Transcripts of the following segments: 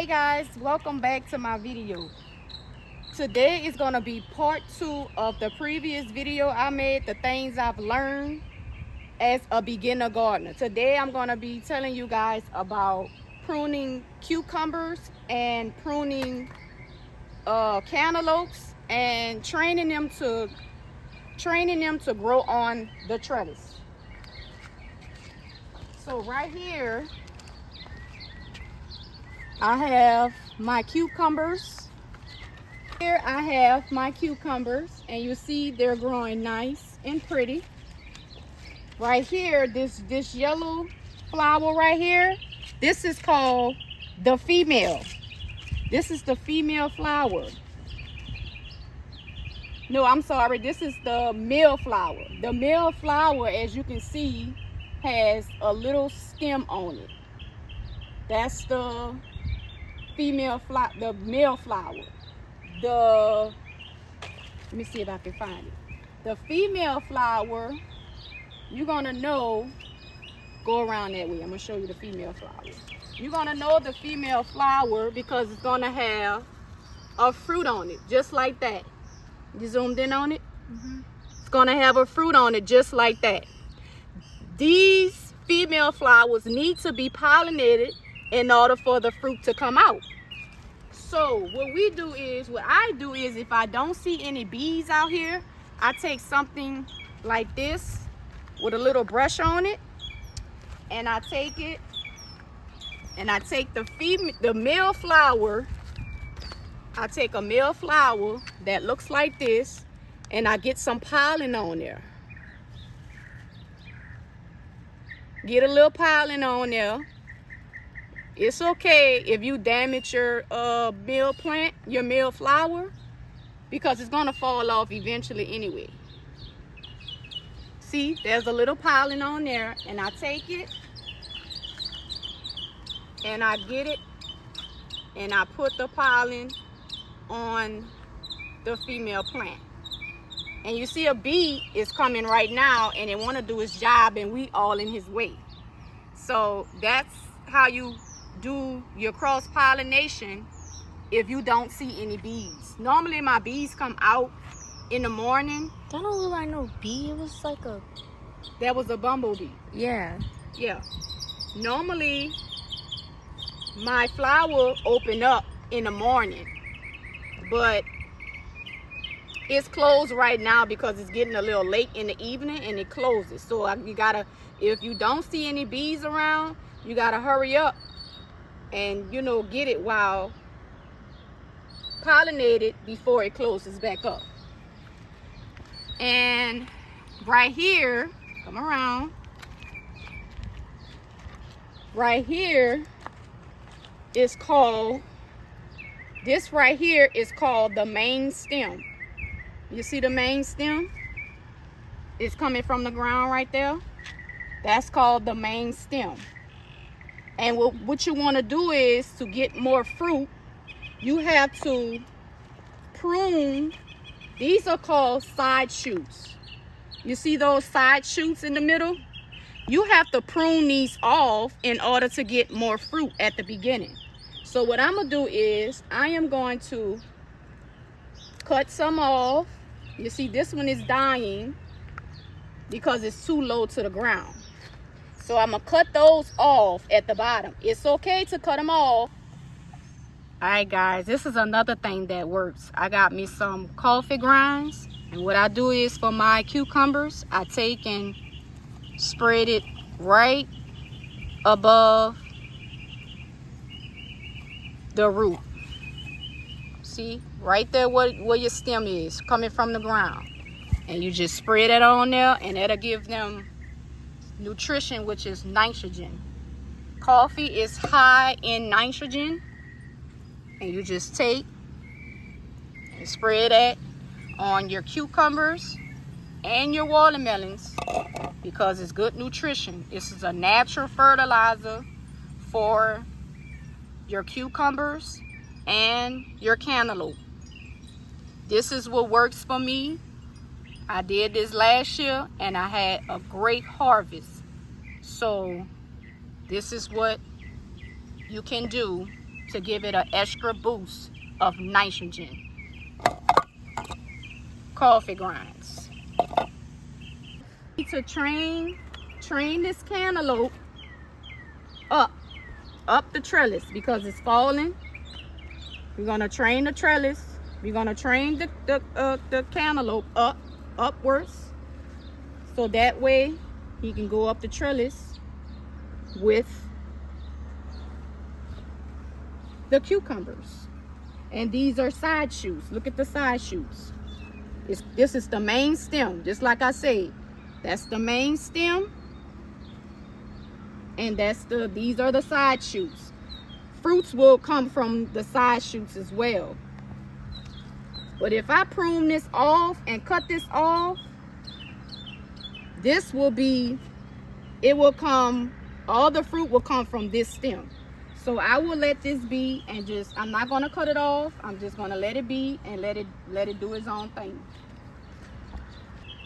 Hey guys, welcome back to my video. Today is going to be part 2 of the previous video I made, the things I've learned as a beginner gardener. Today I'm going to be telling you guys about pruning cucumbers and pruning cantaloupes and training them to grow on the trellis. So right here I have my cucumbers. Here I have my cucumbers, and you see they're growing nice and pretty. Right here, this yellow flower right here, this is called the female. This is the female flower. No, I'm sorry, this is the male flower. The male flower, as you can see, has a little stem on it. That's the female flower, the male flower. Let me see if I can find it. The female flower, you're gonna know, go around that way. I'm gonna show you the female flower. You're gonna know the female flower because it's gonna have a fruit on it, just like that. You zoomed in on it? It's gonna have a fruit on it, just like that. These female flowers need to be pollinated in order for the fruit to come out. So what I do is if I don't see any bees out here, I take something like this with a little brush on it, and I take it and I take the male flower. I take a male flower that looks like this, and I get some pollen on there. Get a little pollen on there. It's okay if you damage your male plant, your male flower, because it's gonna fall off eventually anyway. See, there's a little pollen on there, and I take it and I get it and I put the pollen on the female plant. And you see a bee is coming right now, and it want to do its job, and we all in his way. So that's how you do your cross pollination if you don't see any bees. Normally my bees come out in the morning. That don't look like no bee. It was like that was a bumblebee. Yeah. Normally my flower open up in the morning, but it's closed right now because it's getting a little late in the evening, and it closes. So you gotta, if you don't see any bees around, you gotta hurry up and get it while pollinated before it closes back up. And right here, come around, right here is called, this right here is called the main stem. You see the main stem? It's coming from the ground right there. That's called the main stem. And what you want to do is, to get more fruit, you have to prune. These are called side shoots. You see those side shoots in the middle? You have to prune these off in order to get more fruit at the beginning. So what I'm going to do is, I am going to cut some off. You see this one is dying because it's too low to the ground. So I'm going to cut those off at the bottom. It's okay to cut them off. Alright guys, this is another thing that works. I got me some coffee grinds. And what I do is, for my cucumbers, I take and spread it right above the root. See, right there where your stem is, coming from the ground. And you just spread it on there, and it'll give them nutrition, which is nitrogen. Coffee is high in nitrogen, and you just take and spread that on your cucumbers and your watermelons because it's good nutrition. This is a natural fertilizer for your cucumbers and your cantaloupe. This is what works for me. I did this last year and I had a great harvest. So this is what you can do to give it an extra boost of nitrogen. Coffee grinds. To train this cantaloupe up the trellis because it's falling. We're gonna train the trellis. We're gonna train the cantaloupe upwards, so that way he can go up the trellis with the cucumbers. And these are side shoots. Look at the side shoots. This is the main stem, just like I said. That's the main stem, and these are the side shoots. Fruits will come from the side shoots as well. But if I prune this off and cut this off, all the fruit will come from this stem. So I will let this be, and I'm not gonna cut it off. I'm just gonna let it be and let it do its own thing.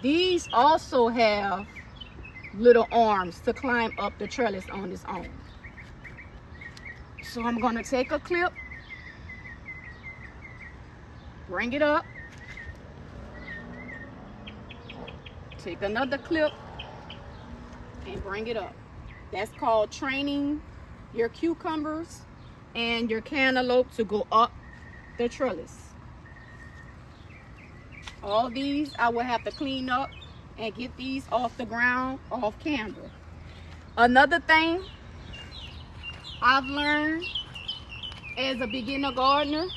These also have little arms to climb up the trellis on its own. So I'm gonna take a clip, bring it up, take another clip, and bring it up. That's called training your cucumbers and your cantaloupe to go up the trellis. All these I will have to clean up and get these off the ground, off camera. Another thing I've learned as a beginner gardener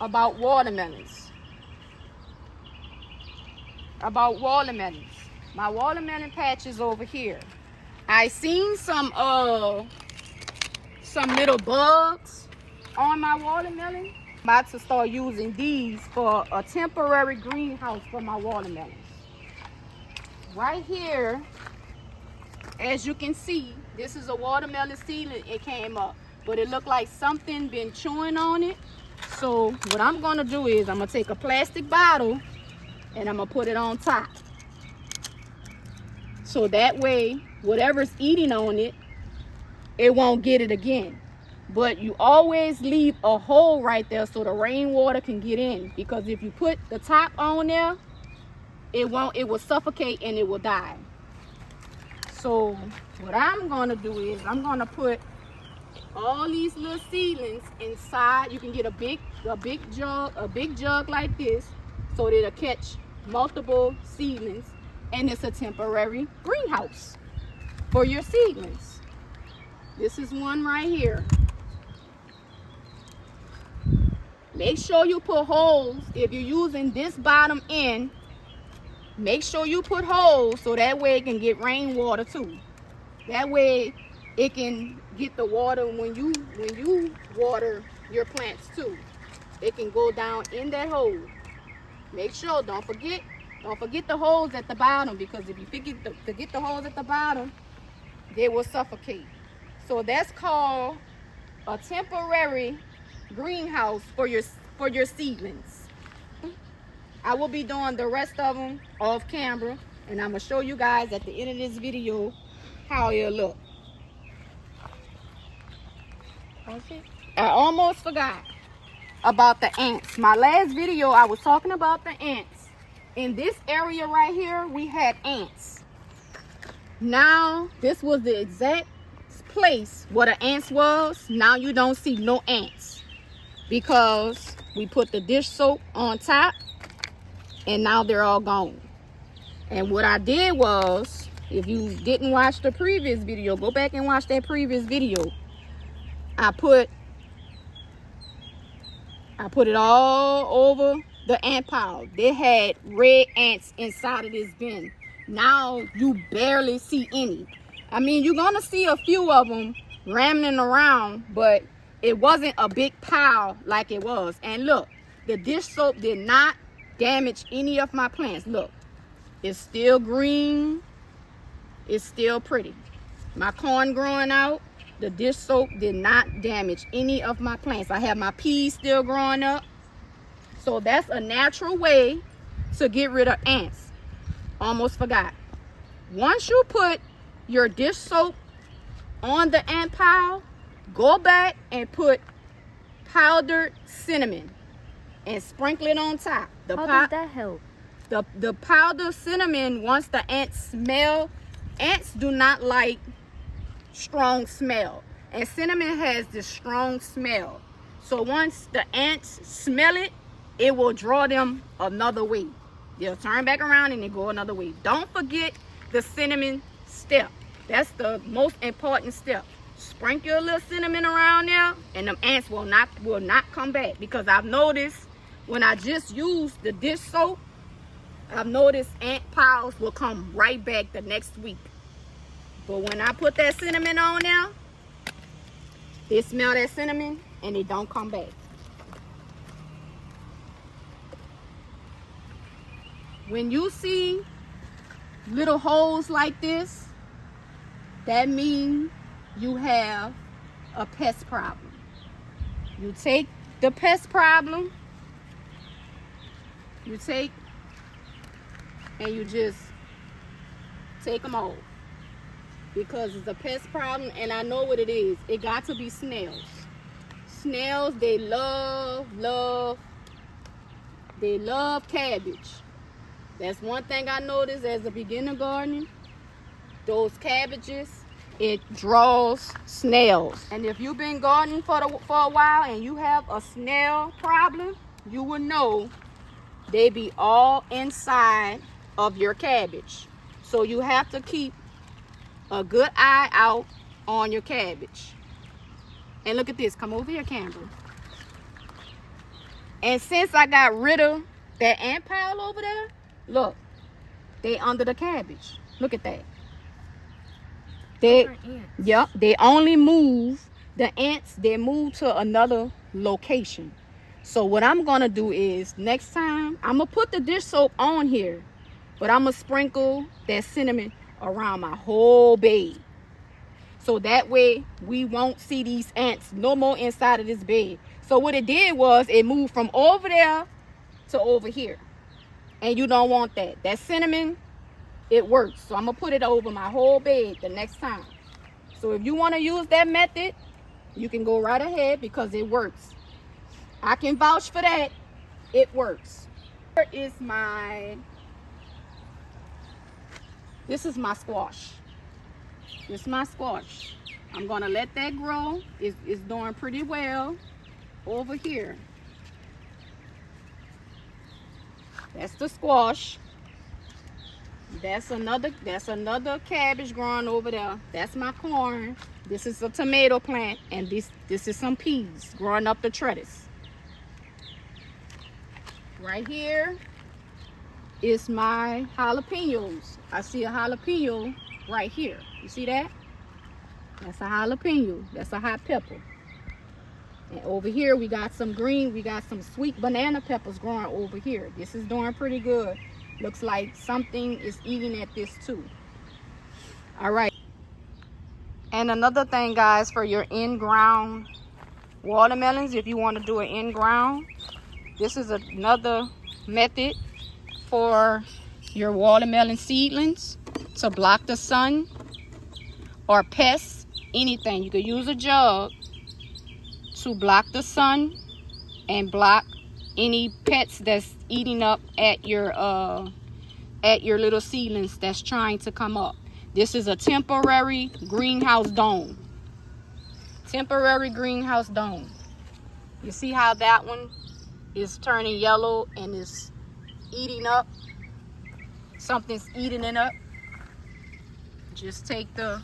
about watermelons. My watermelon patch is over here. I seen some little bugs on my watermelon. I'm about to start using these for a temporary greenhouse for my watermelons. Right here, as you can see, this is a watermelon seedling. It came up, but it looked like something been chewing on it. So what I'm gonna do is I'm gonna take a plastic bottle and I'm gonna put it on top. So that way, whatever's eating on it, it won't get it again. But you always leave a hole right there so the rainwater can get in, because if you put the top on there, it will suffocate and it will die. So what I'm gonna do is I'm gonna put all these little seedlings inside. You can get a big jug like this, so that it'll catch multiple seedlings, and it's a temporary greenhouse for your seedlings. This is one right here. Make sure you put holes. If you're using this bottom end, make sure you put holes so that way it can get rainwater too. That way it can get the water when you water your plants too. It can go down in that hole. Make sure, don't forget the holes at the bottom, because if you forget the holes at the bottom, they will suffocate. So that's called a temporary greenhouse for your seedlings. I will be doing the rest of them off camera, and I'm gonna show you guys at the end of this video how it'll look. Okay. I almost forgot about the ants. My last video I was talking about the ants. In this area right here we had ants. Now this was the exact place where the ants was. Now you don't see no ants, because we put the dish soap on top and now they're all gone. And what I did was, if you didn't watch the previous video, go back and watch that previous video. I put it all over the ant pile. They had red ants inside of this bin. Now you barely see any. I mean, you're gonna see a few of them rambling around, but it wasn't a big pile like it was. And look, the dish soap did not damage any of my plants. Look, it's still green. It's still pretty. My corn growing out, the dish soap did not damage any of my plants. I have my peas still growing up. So that's a natural way to get rid of ants. Almost forgot. Once you put your dish soap on the ant pile, go back and put powdered cinnamon and sprinkle it on top. How does that help? The powdered cinnamon, once the ants smell, ants do not like strong smell. And cinnamon has this strong smell. So once the ants smell it, it will draw them another way. They'll turn back around and they go another way. Don't forget the cinnamon step. That's the most important step. Sprinkle a little cinnamon around there and them ants will not come back. Because I've noticed when I just use the dish soap, I've noticed ant piles will come right back the next week. But when I put that cinnamon on there, they smell that cinnamon and they don't come back. When you see little holes like this, that means you have a pest problem. You take the pest problem, you take and you just take them all. Because it's a pest problem, and I know what it is. It got to be snails. Snails, they love cabbage. That's one thing I noticed as a beginner gardening. Those cabbages, it draws snails. And if you've been gardening for a while and you have a snail problem, you will know they be all inside of your cabbage. So you have to keep a good eye out on your cabbage. And look at this. Come over here, Campbell. And since I got rid of that ant pile over there, look, they under the cabbage. Look at that. They only move, the ants, they move to another location. So what I'm gonna do is next time I'm gonna put the dish soap on here, but I'm gonna sprinkle that cinnamon around my whole bed. So that way we won't see these ants no more inside of this bed. So what it did was it moved from over there to over here. And you don't want that. That cinnamon, it works. So I'm going to put it over my whole bed the next time. So if you want to use that method, you can go right ahead because it works. I can vouch for that. It works. This is my squash. This is my squash. I'm going to let that grow. It's doing pretty well over here. That's the squash. That's another cabbage growing over there. That's my corn. This is a tomato plant, and this is some peas growing up the trellis. Right here is my jalapenos. I see a jalapeno right here. You see that? That's a jalapeno. That's a hot pepper. And over here we got some green, we got some sweet banana peppers growing over here. This is doing pretty good. Looks like something is eating at this too. All right. And another thing, guys, for your in-ground watermelons, if you want to do it in-ground, this is another method for your watermelon seedlings to block the sun or pests, anything. You could use a jug to block the sun and block any pets that's eating up at your little seedlings that's trying to come up. This is a temporary greenhouse dome. Temporary greenhouse dome. You see how that one is turning yellow and is eating up? Something's eating it up. Just take the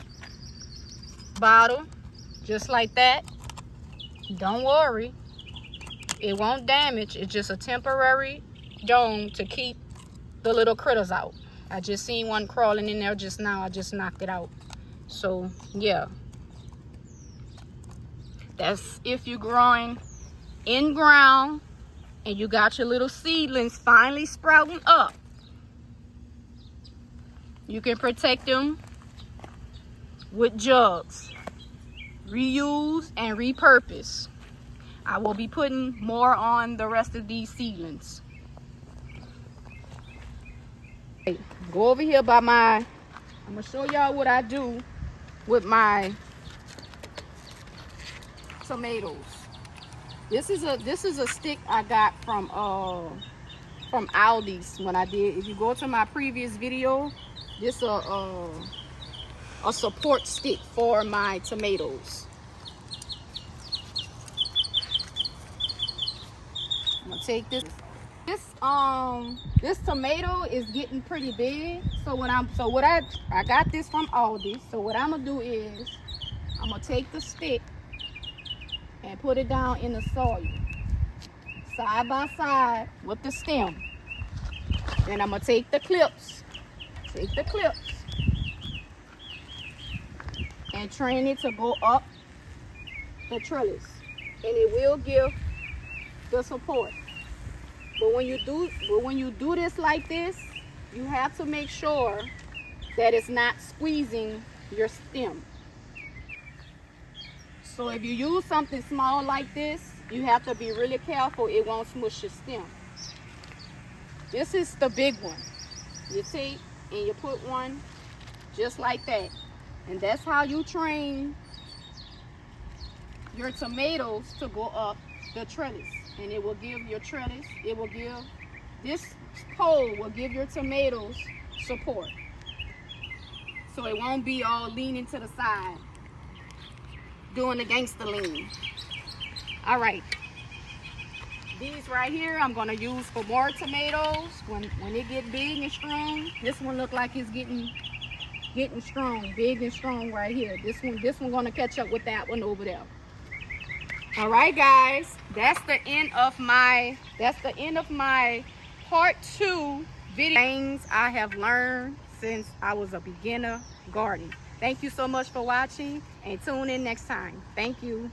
bottle just like that. Don't worry, it won't damage. It's just a temporary dome to keep the little critters out. I just seen one crawling in there just now. I just knocked it out. So yeah, that's if you're growing in ground and you got your little seedlings finally sprouting up. You can protect them with jugs. Reuse and repurpose. I will be putting more on the rest of these seedlings. Go over here by I'm gonna show y'all what I do with my tomatoes. This is a stick I got from Aldi's when I did. If you go to my previous video, this a support stick for my tomatoes. I'm gonna take this. This tomato is getting pretty big. So I got this from Aldi. So what I'm gonna do is I'm gonna take the stick and put it down in the soil, side by side with the stem. Then I'm gonna take the clips, and train it to go up the trellis, and it will give the support. But when you do this like this, you have to make sure that it's not squeezing your stem. So if you use something small like this, you have to be really careful it won't smush your stem. This is the big one. You take and you put one just like that. And that's how you train your tomatoes to go up the trellis. And it will give your trellis, this pole will give your tomatoes support. So it won't be all leaning to the side, doing the gangster lean. All right. These right here I'm gonna use for more tomatoes when it get big and strong. This one look like it's getting strong, big and strong right here. This one gonna catch up with that one over there. All right, guys, that's the end of my part 2 video. Things I have learned since I was a beginner gardener. Thank you so much for watching, and tune in next time. Thank you.